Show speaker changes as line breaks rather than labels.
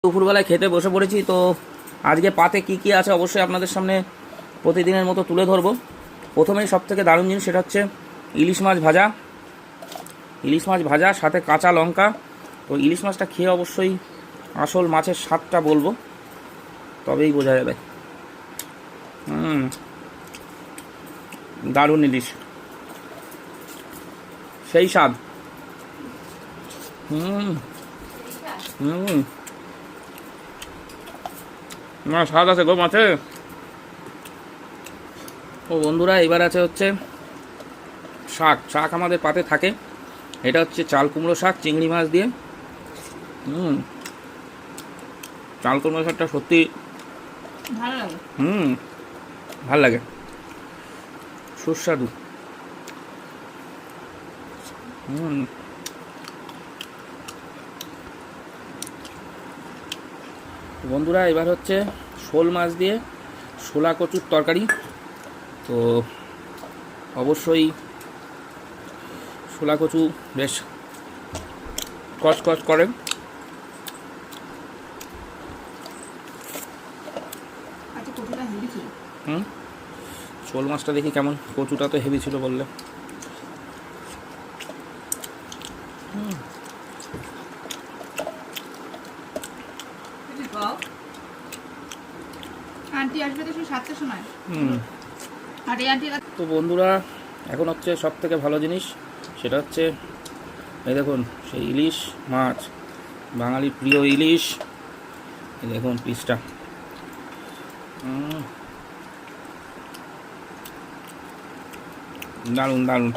দুপুরবেলায় খেতে বসে পড়েছি। তো আজকে পাতে কি কি আছে অবশ্যই আপনাদের সামনে প্রতিদিনের মতো তুলে ধরবো। প্রথমেই সবথেকে দারুণ জিনিস সেটা হচ্ছে ইলিশ মাছ ভাজা। ইলিশ মাছ ভাজা সাথে কাঁচা লঙ্কা। তো ইলিশ মাছটা খেয়ে অবশ্যই আসল মাছের স্বাদটা বলবো, তবেই বোঝা যাবে। দারুণ ইলিশ, সেই স্বাদ। না স্বাদ আছে গো মাছে। ও বন্ধুরা, এবার আছে হচ্ছে শাক। শাক আমাদের পাতে থাকে। এটা হচ্ছে চাল কুমড়ো শাক চিংড়ি মাছ দিয়ে। চাল কুমড়ো শাকটা সত্যি
ভালো লাগে।
ভাল লাগে, সুস্বাদু। বন্ধুরা, এবার হচ্ছে শোল মাছ দিয়ে শোলা কচুর তরকারি। তো অবশ্যই শোলা কচু বেশ কচকচ করে। শোল মাছটা দেখি কেমন, কচুটা তো হেভি ছিল বললে।
আন্টি আসবে তো সেই 7টার সময়। আর এই আন্টি
তো বন্ধুরা, এখন হচ্ছে সব থেকে ভালো জিনিস, সেটা হচ্ছে এই দেখুন সেই ইলিশ মাছ, বাঙালির প্রিয় ইলিশ। এই দেখুন পিসটা, দারুণ দারুণ।